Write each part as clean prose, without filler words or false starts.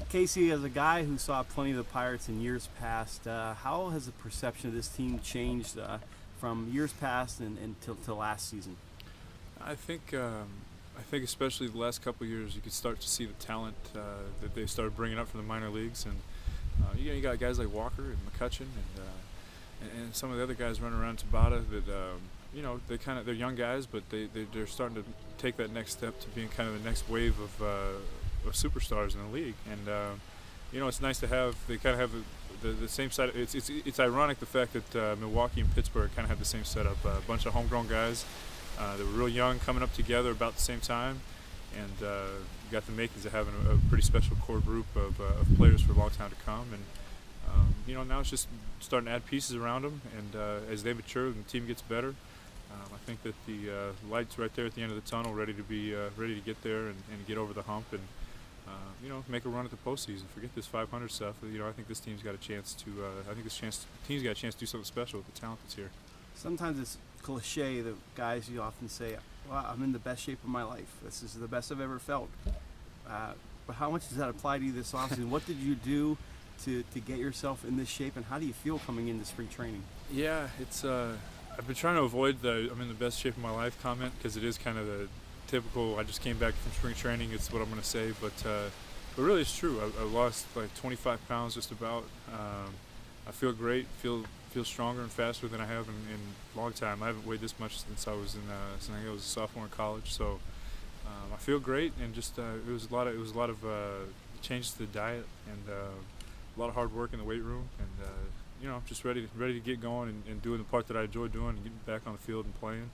Casey, as a guy who saw plenty of the Pirates in years past, how has the perception of this team changed from years past and till last season? I think especially the last couple of years, you could start to see the talent that they started bringing up from the minor leagues, and you got guys like Walker and McCutcheon and some of the other guys running around Tabata that they're young guys, but they're starting to take that next step to being kind of the next wave of superstars in the league. And it's nice to have, they kind of have the same side. It's ironic the fact that Milwaukee and Pittsburgh kind of have the same setup. A bunch of homegrown guys that were real young, coming up together about the same time, and got the makings of having a pretty special core group of players for a long time to come. And now it's just starting to add pieces around them, and as they mature and the team gets better, I think that the light's right there at the end of the tunnel, ready to get there and get over the hump, and make a run at the postseason. Forget this 500 stuff. I think this team's got a chance to. Team's got a chance to do something special with the talent that's here. Sometimes it's cliche that guys, you often say, "Well, I'm in the best shape of my life. This is the best I've ever felt." But how much does that apply to you this offseason? What did you do to get yourself in this shape, and how do you feel coming into spring training? Yeah, it's. I've been trying to avoid the "I'm in the best shape of my life" comment, because it is kind of the typical, I just came back from spring training, it's what I'm going to say, but really it's true. I lost like 25 pounds just about. I feel great, feel stronger and faster than I have in a long time. I haven't weighed this much since I was I was a sophomore in college, so I feel great, and just it was a lot of changes to the diet, and a lot of hard work in the weight room, and I'm just ready to get going and doing the part that I enjoy doing, and getting back on the field and playing.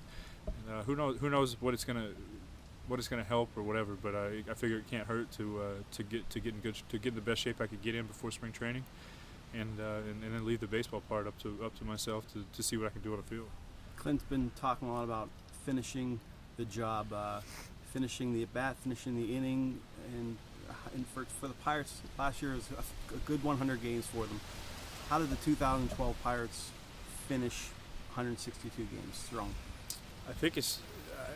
And who knows what it's gonna help or whatever, but I figure it can't hurt to get in the best shape I could get in before spring training, and then leave the baseball part up to myself to see what I can do on the field. Clint's been talking a lot about finishing the job, finishing the at-bat, finishing the inning, and for the Pirates, last year was a good 100 games for them. How did the 2012 Pirates finish 162 games strong? I think it's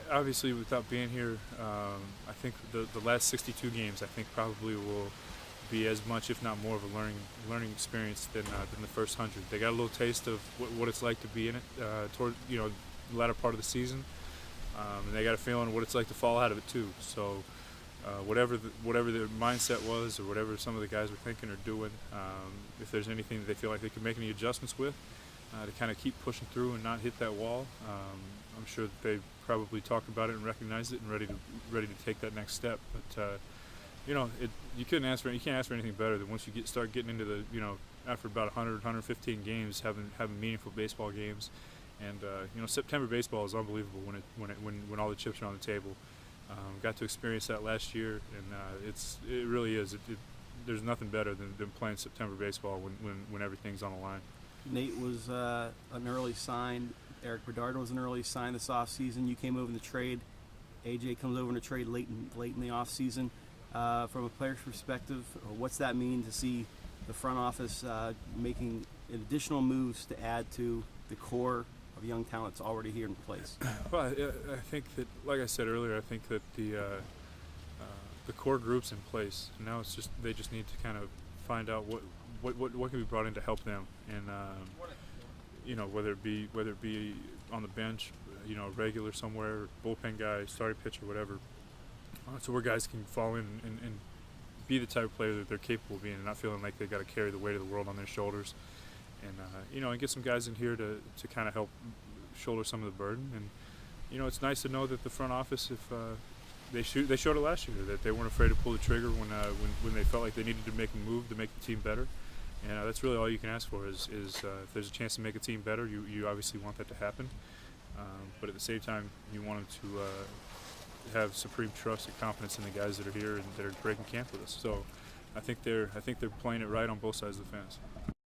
obviously, without being here, I think the last 62 games, I think, probably will be as much, if not more, of a learning experience than the first 100. They got a little taste of what it's like to be in it toward the latter part of the season, and they got a feeling of what it's like to fall out of it too. So whatever their mindset was, or whatever some of the guys were thinking or doing, if there's anything that they feel like they can make any adjustments with to kind of keep pushing through and not hit that wall, I'm sure that they probably talked about it and recognized it and ready to take that next step. But you can't ask for anything better than once you start getting into the after about 115 games, having meaningful baseball games. And September baseball is unbelievable when all the chips are on the table. Got to experience that last year, and it really is. There's nothing better than playing September baseball when everything's on the line. Nate was an early sign. Eric Bedard was an early sign this offseason. You came over in the trade. AJ comes over in the trade late in the offseason. From a player's perspective, what's that mean to see the front office making additional moves to add to the core of young talent that's already here in place? Well, I think that, like I said earlier, I think that the core group's in place. Now it's just they just need to kind of find out what can be brought in to help them, and whether it be on the bench, regular somewhere, bullpen guy, starting pitcher, whatever. So where guys can fall in and be the type of player that they're capable of being, and not feeling like they got to carry the weight of the world on their shoulders, and get some guys in here to kind of help shoulder some of the burden. And it's nice to know that the front office, if they showed it last year, that they weren't afraid to pull the trigger when they felt like they needed to make a move to make the team better. And that's really all you can ask for is if there's a chance to make a team better, you obviously want that to happen. But at the same time, you want them to have supreme trust and confidence in the guys that are here and that are breaking camp with us. So I think they're playing it right on both sides of the fence.